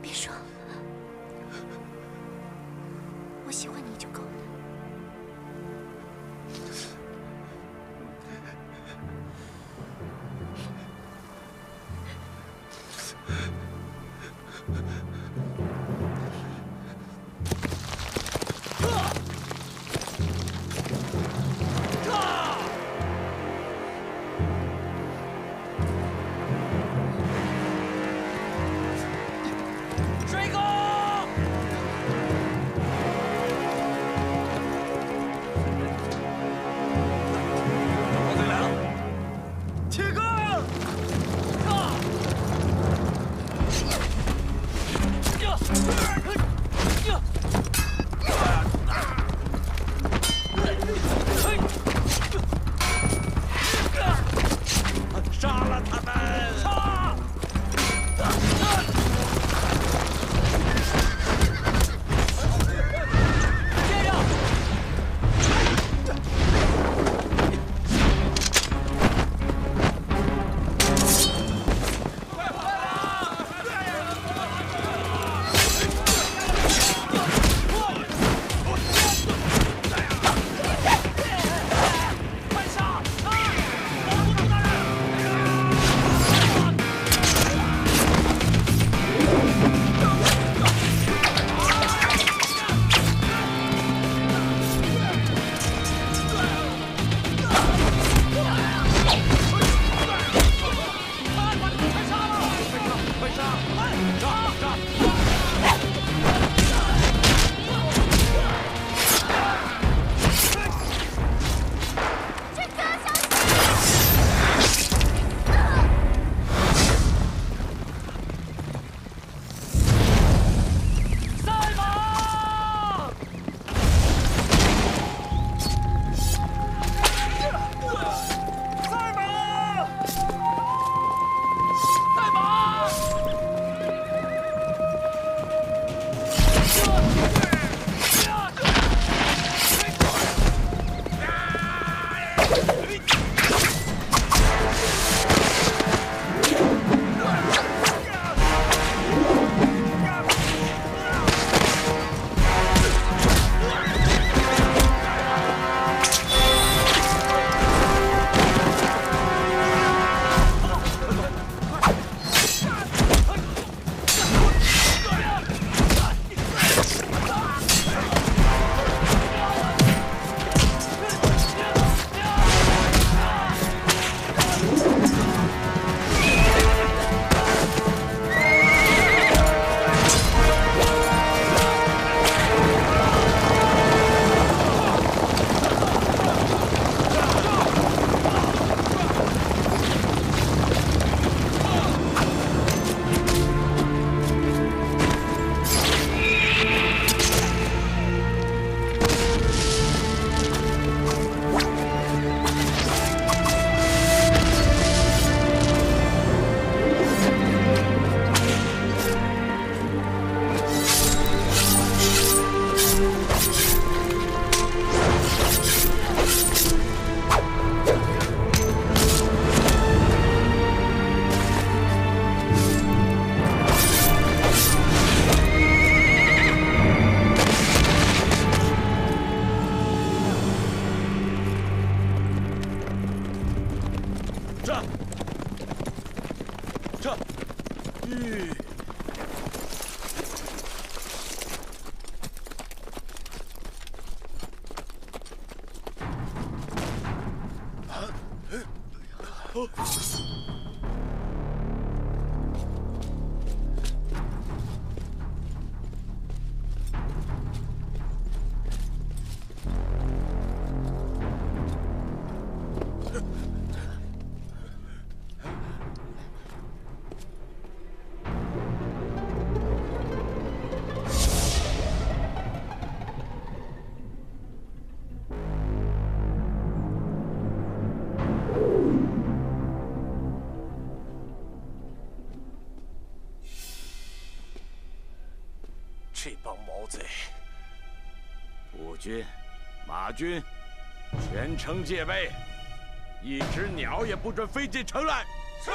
别说，我喜欢你就够了。水哥，王队来了，起杆！杀了他们！杀！ 这帮毛贼！步军、马军，全城戒备，一只鸟也不准飞进城来。是。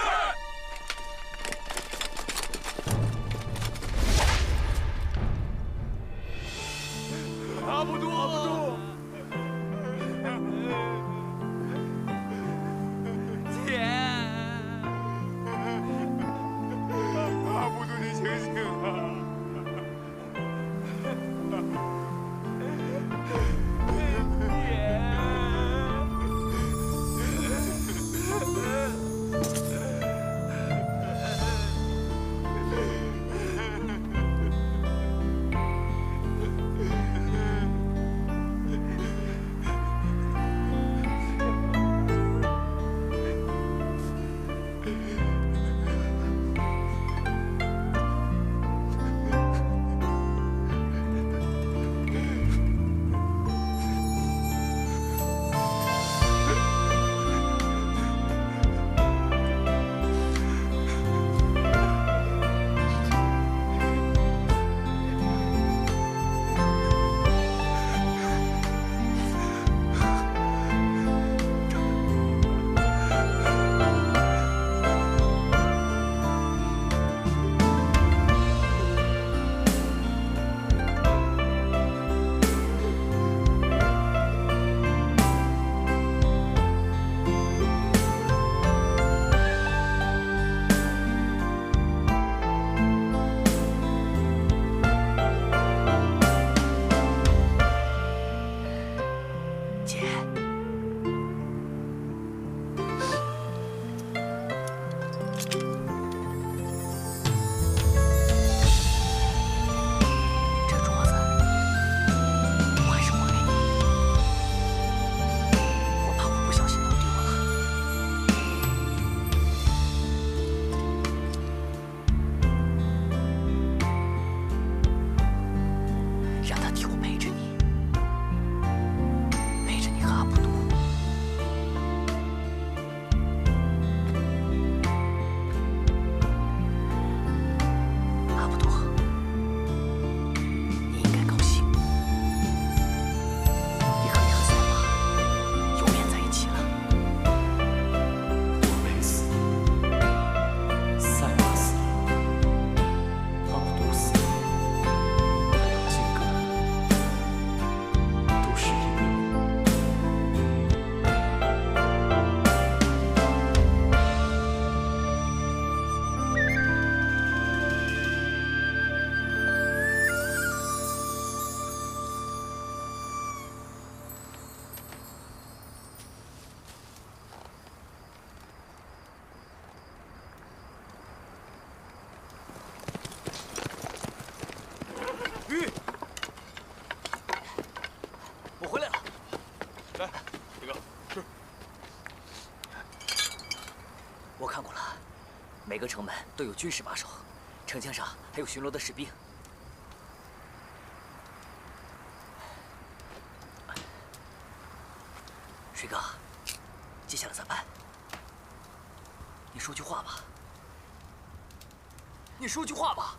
个城门都有军士把守，城墙上还有巡逻的士兵。水哥，接下来咋办？你说句话吧。你说句话吧。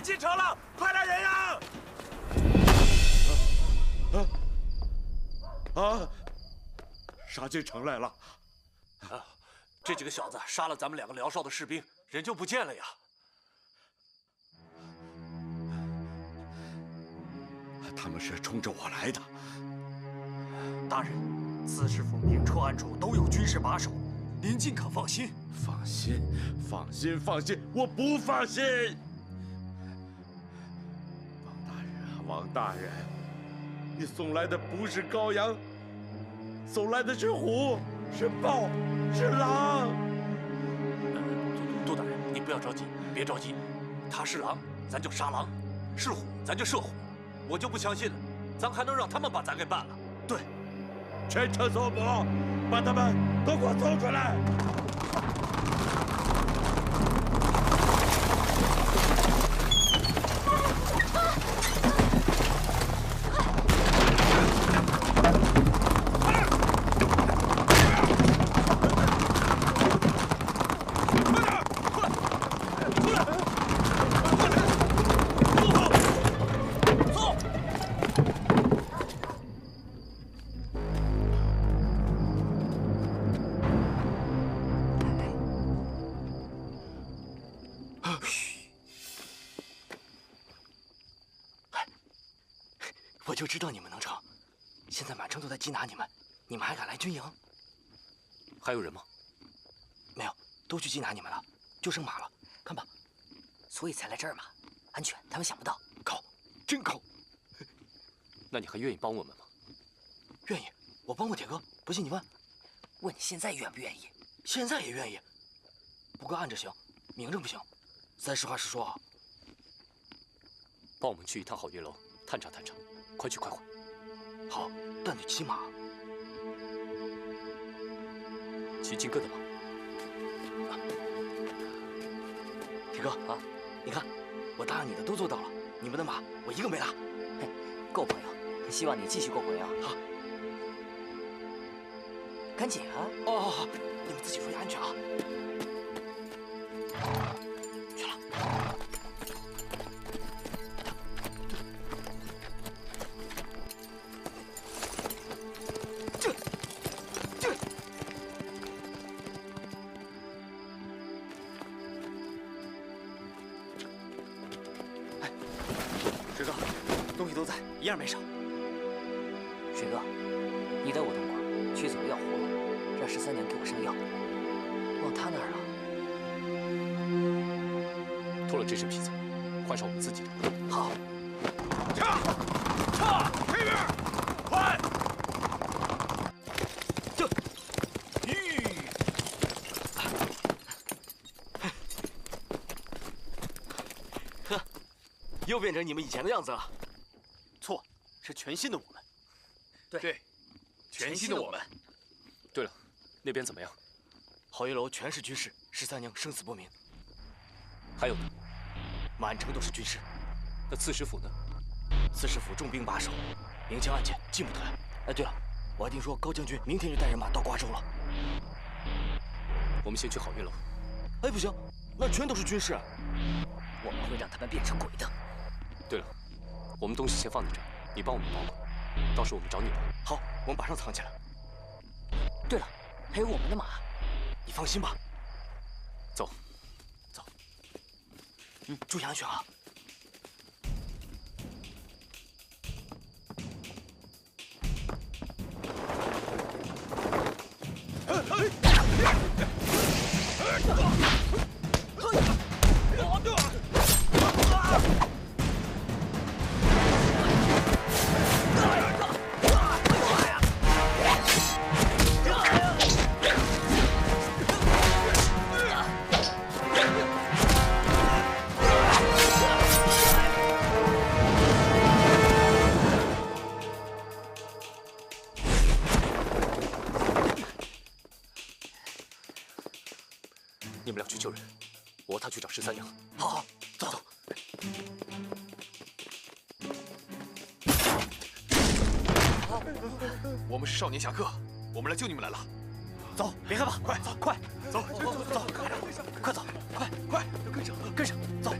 进城了，快来人呀！杀进城来了！这几个小子杀了咱们2个辽少的士兵，人就不见了呀！他们是冲着我来的。大人，此事府明处暗处都有军士把守，您尽可放心。放心，放心，放心，我不放心。王大人，你送来的不是羔羊，送来的是虎，是豹，是狼。杜大人，你不要着急，别着急。他是狼，咱就杀狼；是虎，咱就射虎。我就不相信了，咱还能让他们把咱给办了？对，全城搜捕，把他们都给我搜出来！我就知道你们能成，现在满城都在缉拿你们，你们还敢来军营？还有人吗？没有，都去缉拿你们了，就剩马了。看吧，所以才来这儿嘛，安全，他们想不到。靠，真靠！那你还愿意帮我们吗？愿意，我帮过铁哥，不信你问。问你现在愿不愿意？现在也愿意，不过暗着行，明着不行。咱实话实说啊。帮我们去一趟好月楼，探查探查，快去快回。好，但得骑马。骑金哥的马。铁哥啊，你看，我答应你的都做到了，你们的马我一个没落。嘿，够朋友，希望你继续够朋友。好，赶紧啊！哦，你们自己注意安全啊。去了。水哥，东西都在，一样没少。水哥，你带我东莞取走了药葫芦，让13娘给我上药，忘他那儿了。脱了这身皮子，换上我们自己的。好。撤！撤！这边，快！这，呵，又变成你们以前的样子了。错，是全新的我们。对，全新的我们。对了，那边怎么样？好月楼全是军士，13娘生死不明。还有呢？满城都是军士。那刺史府呢？刺史府重兵把守，明枪暗箭，进不得来。哎，对了，我还听说高将军明天就带人马到瓜州了。我们先去好月楼。哎，不行，那全都是军士。我们会让他们变成鬼的。对了，我们东西先放在这儿，你帮我们保管，到时候我们找你来。好，我们马上藏起来。对了，还有我们的马。你放心吧。走，走。注意安全啊。你们俩去救人，我和他去找13娘。好，好，走走。我们是少年侠客，我们来救你们来了。走，别害怕，快走，快走，走，快走，快，跟上，跟上，走。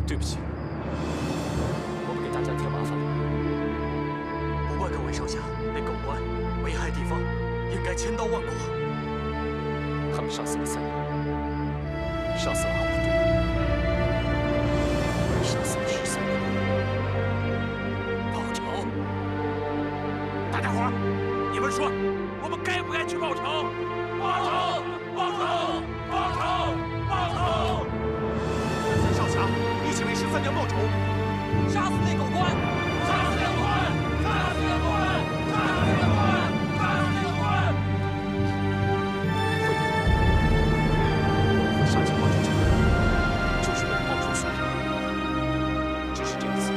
对不起，我们给大家添麻烦了。不怪各位少侠，那狗官危害地方，应该千刀万剐。他们杀死了3人，杀死了阿普多，杀死了13个人。报仇！大家伙儿，你们说，我们该不该去报仇？报仇！报仇！报仇！报仇！三少侠，一起为13娘报仇！杀死那狗官！杀死那个官！杀死那个官！杀死那个官！杀死那个官！我会杀进光州城，就是为了报仇雪恨。只是这一次，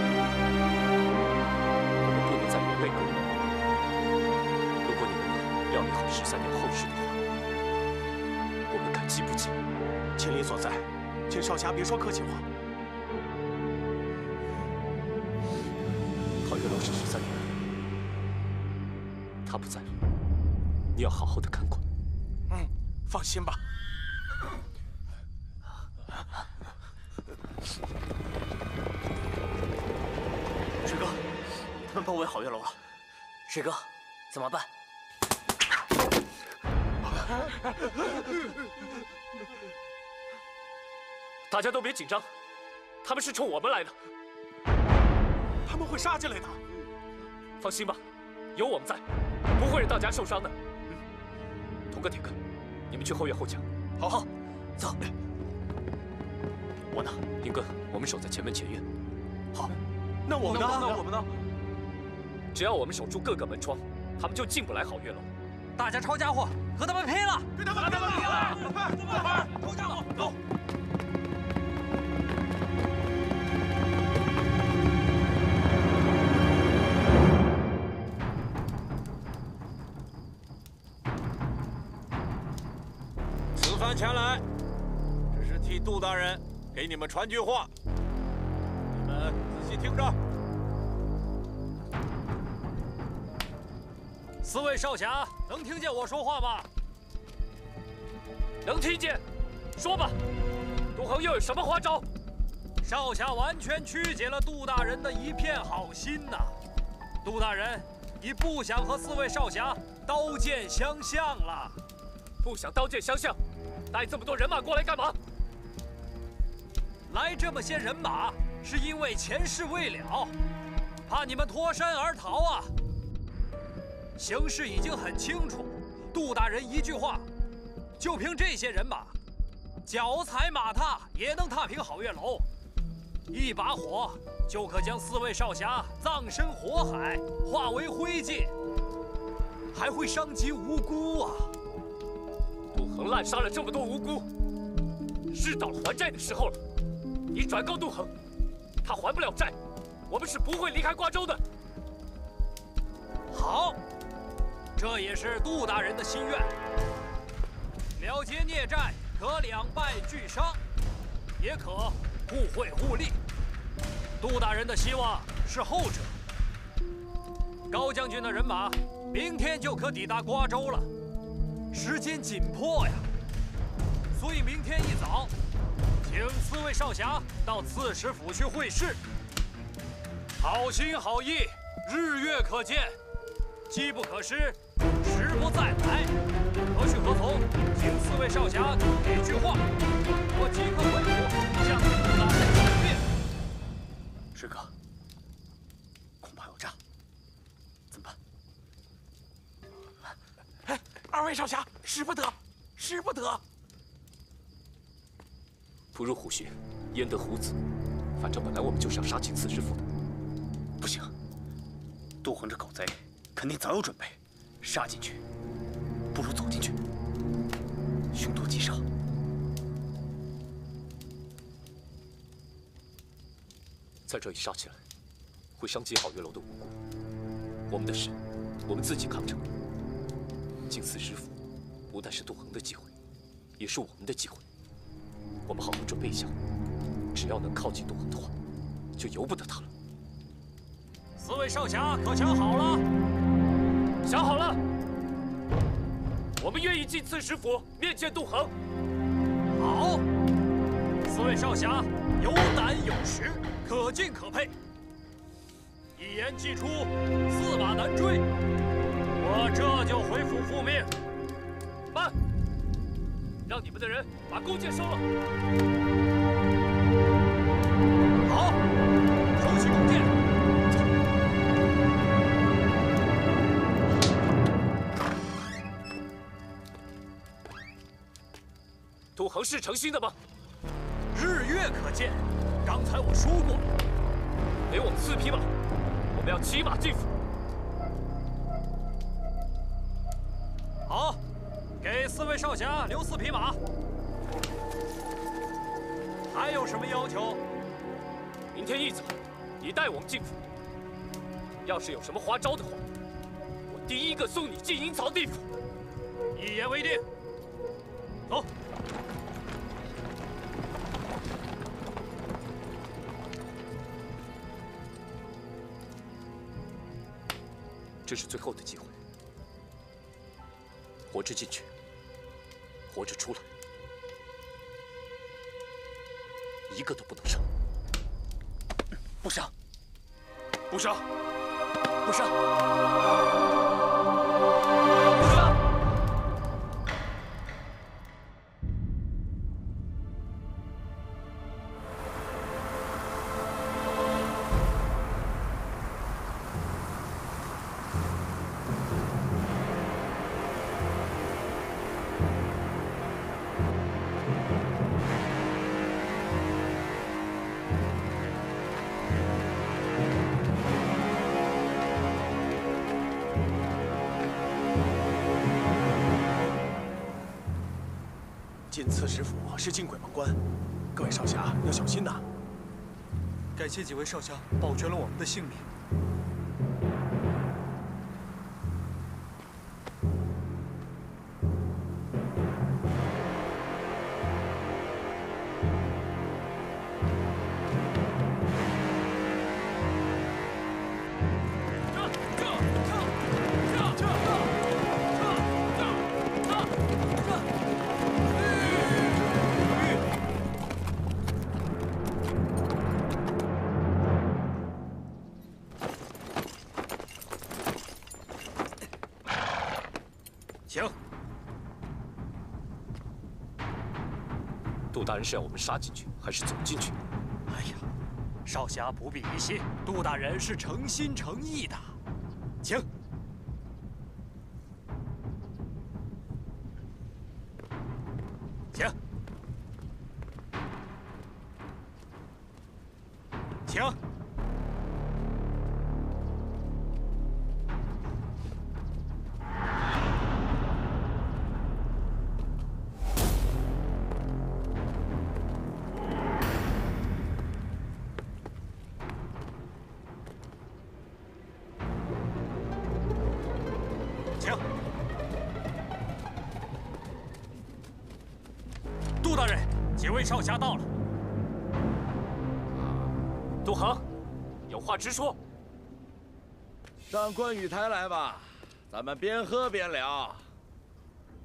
我们不能再连累各位。如果你们能料理好13娘后事的话，我们感激不尽。千里所在，请少侠别说客气话。皓月楼是13娘，她不在了，你要好好的看管。放心吧。水哥，他们包围皓月楼了。水哥，怎么办？大家都别紧张，他们是冲我们来的。他们会杀进来的。放心吧，有我们在，不会让大家受伤的。童哥、铁哥，你们去后院候墙。好，走。我呢，林哥，我们守在前门前院。好，那我呢？那我们呢？只要我们守住各个门窗，他们就进不来皓月楼。大家抄家伙，和他们拼了！跟他们拼了！快，投降！走！此番前来，只是替杜大人给你们传句话，你们仔细听着。4位少侠，能听见我说话吗？能听见，说吧，杜恒又有什么花招？少侠完全曲解了杜大人的一片好心呐！杜大人已不想和4位少侠刀剑相向了。不想刀剑相向，带这么多人马过来干嘛？来这么些人马，是因为前事未了，怕你们脱身而逃啊！形势已经很清楚，杜大人一句话，就凭这些人马，脚踩马踏也能踏平皓月楼，一把火就可将4位少侠葬身火海，化为灰烬，还会伤及无辜啊！杜恒滥杀了这么多无辜，是到了还债的时候了。你转告杜恒，他还不了债，我们是不会离开瓜州的。好。这也是杜大人的心愿。了结孽债，可两败俱伤，也可互惠互利。杜大人的希望是后者。高将军的人马明天就可抵达瓜州了，时间紧迫呀。所以明天一早，请4位少侠到刺史府去会试。好心好意，日月可见，机不可失。时不再来，何去何从？请4位少侠给句话，我即刻回府向杜大人请便。师哥，恐怕有诈，怎么办？2位少侠，使不得，使不得！不入虎穴，焉得虎子？反正本来我们就是要杀进刺史府的。不行，杜恒这狗贼肯定早有准备。杀进去，不如走进去，凶多吉少。在这里杀起来，会伤及皓月楼的无辜。我们的事，我们自己扛着。进刺史府，不但是杜恒的机会，也是我们的机会。我们好好准备一下，只要能靠近杜恒的话，就由不得他了。 4位少侠可想好了？想好了，我们愿意进刺史府面见杜恒。好四位少侠有胆有识，可进可配。一言既出，驷马难追。我这就回府复命。慢！让你们的人把弓箭收了。好，收起弓箭。杜恒是诚心的吗？日月可见，刚才我说过，给我们4匹马，我们要骑马进府。好，给4位少侠留4匹马。还有什么要求？明天一早，你带我们进府。要是有什么花招的话，我第一个送你进阴曹地府。一言为定。走。这是最后的机会，活着进去，活着出来，一个都不能少。不杀，不杀，不杀！不杀！进刺史府是进鬼门关，各位少侠要小心呐！感谢几位少侠保全了我们的性命。行。杜大人是要我们杀进去，还是走进去？哎呀，少侠不必疑心，杜大人是诚心诚意的。请。请。请。请。杜大人，几位少侠到了。杜恒，有话直说。上观雨台来吧，咱们边喝边聊。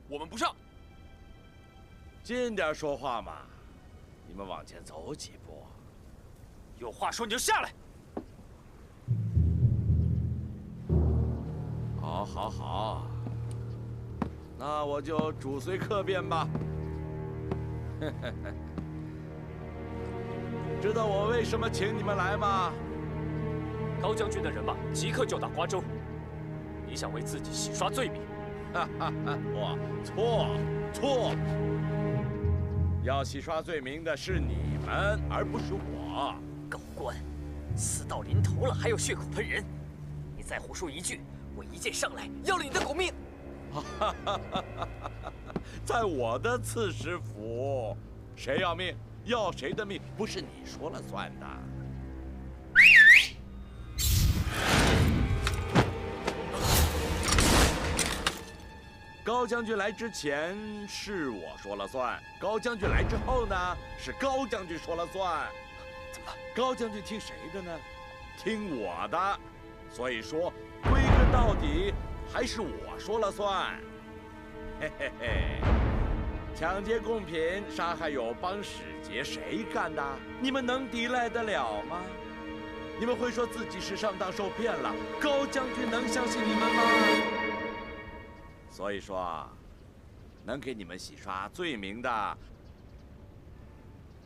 我们不上。近点说话嘛，你们往前走几步。有话说你就下来。好，好，好，那我就主随客便吧。知道我为什么请你们来吗？高将军的人马即刻就到瓜州，你想为自己洗刷罪名？错！要洗刷罪名的是你们，而不是我。狗官，死到临头了还有血口喷人，你再胡说一句，我一剑上来要了你的狗命！在我的刺史府，谁要命要谁的命，不是你说了算的。高将军来之前是我说了算，高将军来之后呢，是高将军说了算。怎么办？高将军听谁的呢？听我的。所以说，归根到底还是我说了算。嘿嘿嘿，抢劫贡品、杀害友邦使节，谁干的？你们能抵赖得了吗？你们会说自己是上当受骗了，高将军能相信你们吗？所以说，能给你们洗刷罪名的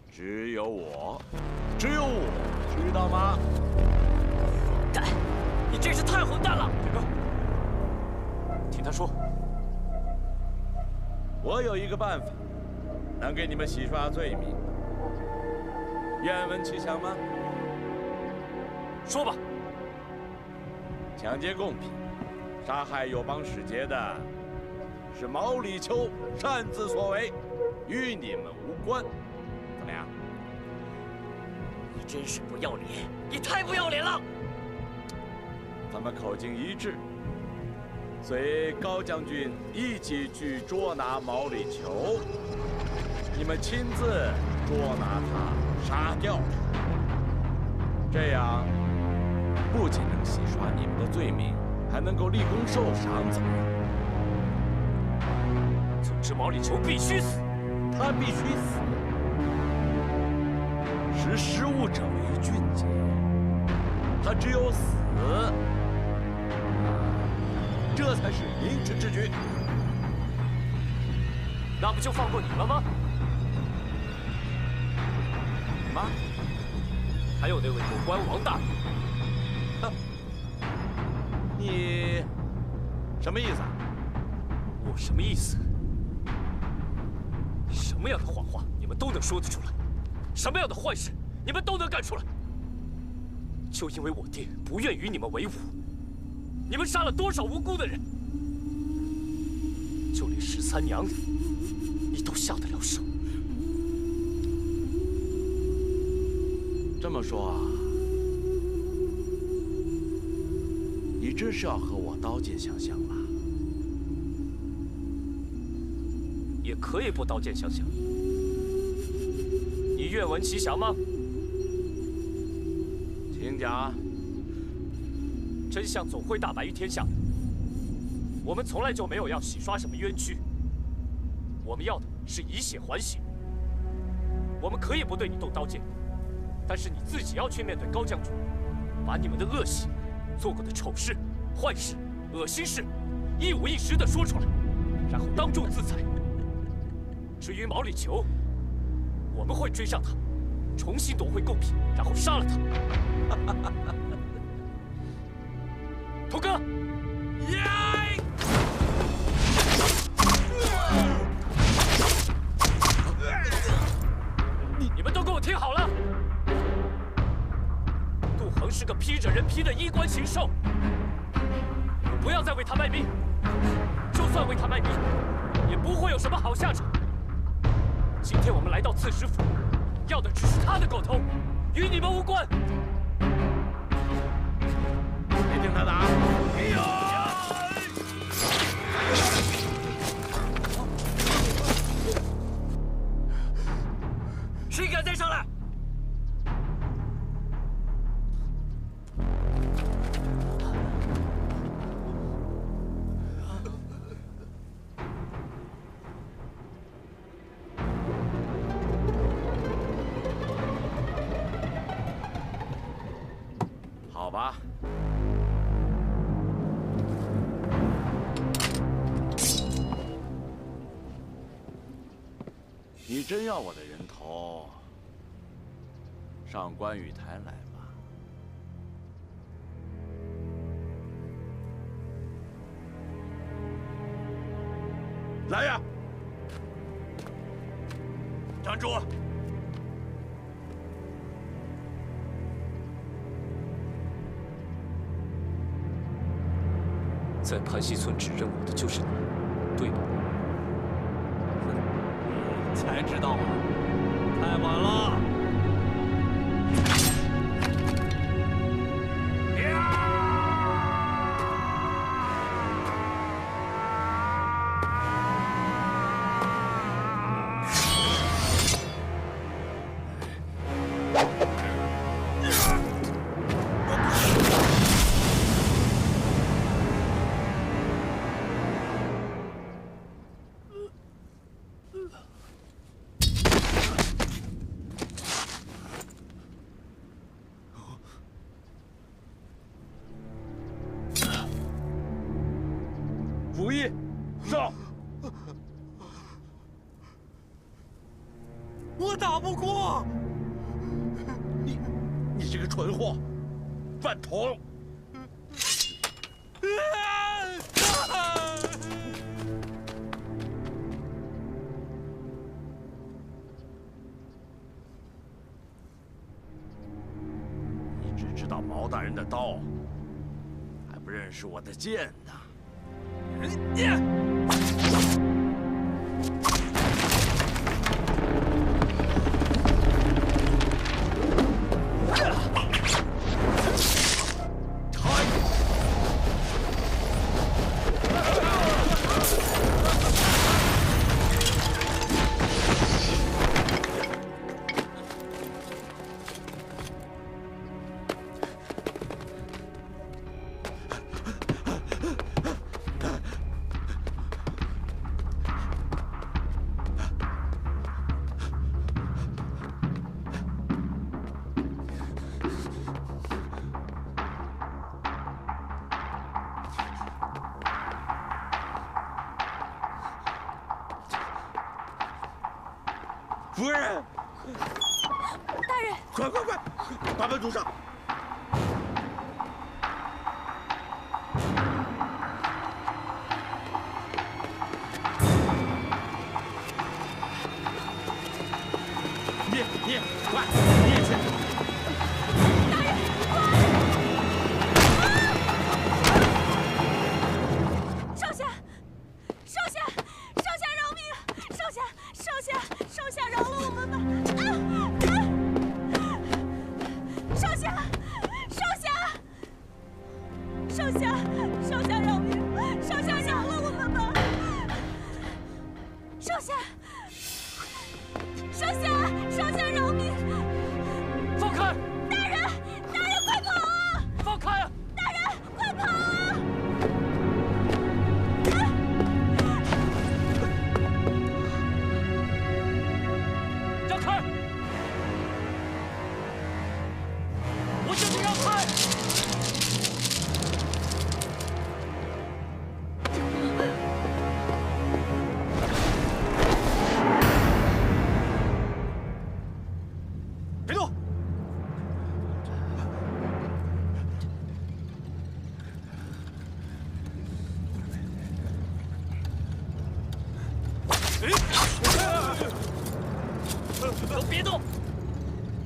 只有我，知道吗？干！你真是太混蛋了！大哥，听他说。我有一个办法，能给你们洗刷罪名，愿闻其详吗？说吧。抢劫贡品、杀害友邦使节的，是毛里求擅自所为，与你们无关。怎么样？你真是不要脸！你太不要脸了！咱们口径一致，随高将军一起去捉拿毛里求，你们亲自捉拿他，杀掉他。这样不仅能洗刷你们的罪名，还能够立功受赏，怎么样？总之，毛里求必须死，他必须死。识时务者为俊杰，他只有死，这才是明智之举。那不就放过你了吗？妈，还有那位有关王大人，你什么意思啊？我什么意思？什么样的谎话你们都能说得出来，什么样的坏事你们都能干出来。就因为我爹不愿与你们为伍，你们杀了多少无辜的人？就连13娘你都下得了手。这么说啊，你真是要和我刀剑相向了？也可以不刀剑相向。你愿闻其详吗？请讲。真相总会大白于天下。我们从来就没有要洗刷什么冤屈，我们要的是以血还血。我们可以不对你动刀剑，但是你自己要去面对高将军，把你们的恶行、做过的丑事、坏事、恶心事，一五一十地说出来，然后当众自裁。至于毛里求，我们会追上他，重新夺回贡品，然后杀了他。头哥，你们都给我听好了，杜衡是个披着人皮的衣冠禽兽，不要再为他卖命。就算为他卖命，也不会有什么好下场。今天我们来到刺史府，要的只是他的狗头，与你们无关。别听他打！哎呦！谁敢再上来？好吧。你真要我的人头，上观雨台来吧。来呀！站住！在盘溪村指认我的就是你，对吧？才知道啊，太晚了。我打不过。你这个蠢货，饭桶！你只知道毛大人的刀，还不认识我的剑呢。 夫人，大人，快，把门堵上！你快，你也去！大人，快！少侠，饶命！少侠，饶了我们吧！少侠，饶命！少侠，饶了我们吧！少侠，饶命！放开！大人，快跑啊！放开啊！大人，快跑啊！让开！我叫你让开！别动！都别动！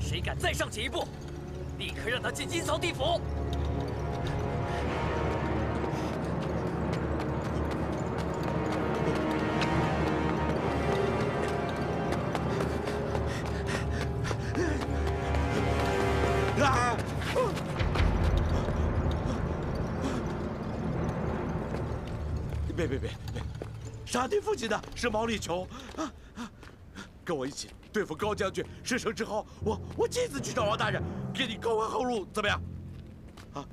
谁敢再上前一步，立刻让他进阴曹地府！啊！别！沙堤附近的是毛里求啊！跟我一起对付高将军，事成之后，我亲自去找王大人，给你高官厚禄，怎么样？啊，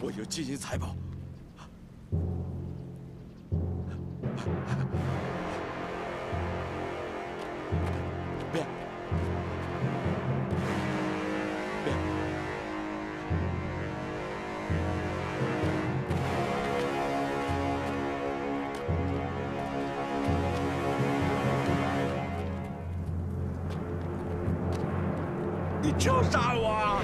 我有金银财宝。别！你就杀我啊！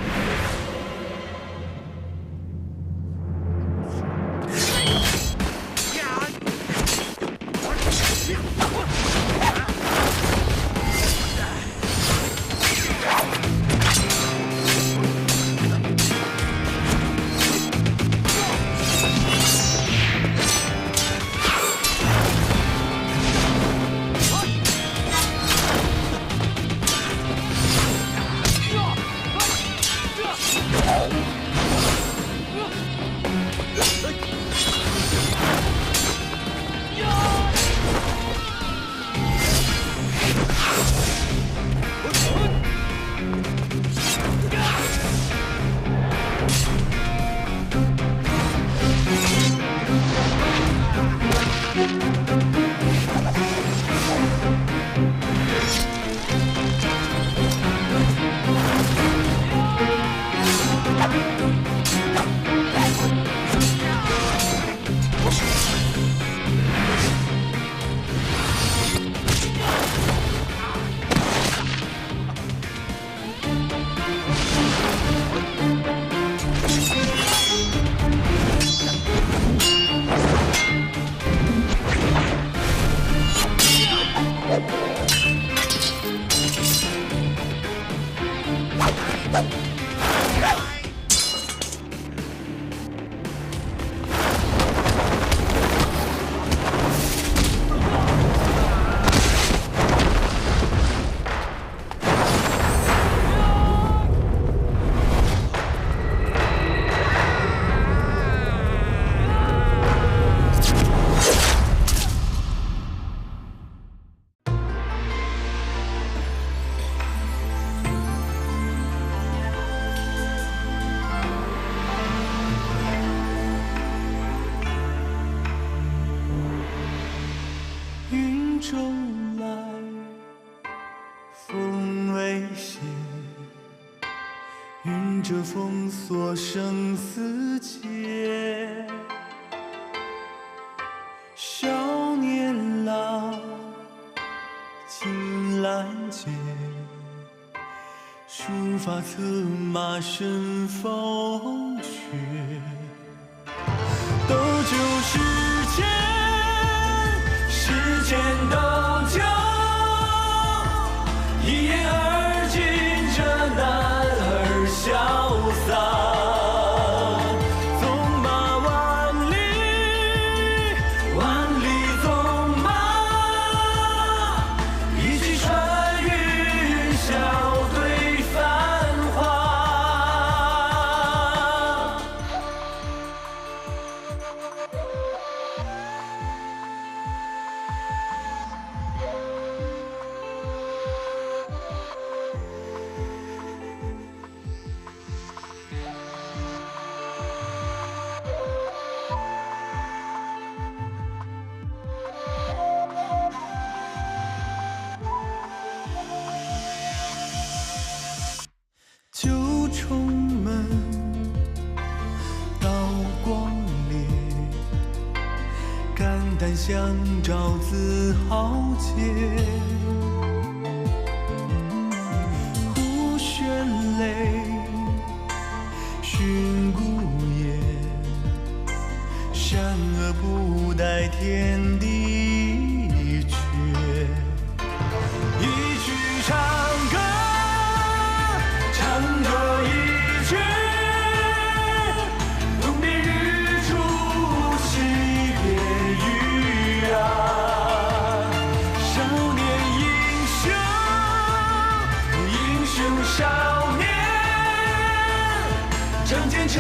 舟来，风未歇，云遮风锁生死劫。少年郎，青兰诀，书法策马甚风雪。斗酒十千，十千斗酒，一言而尽，这男儿潇洒。九重门，刀光烈，肝胆相照自豪杰。忽旋雷，寻孤雁，善恶不待天地缺。一曲长歌，唱这一曲，东边日出西边雨啊。少年英雄，英雄少年，仗剑成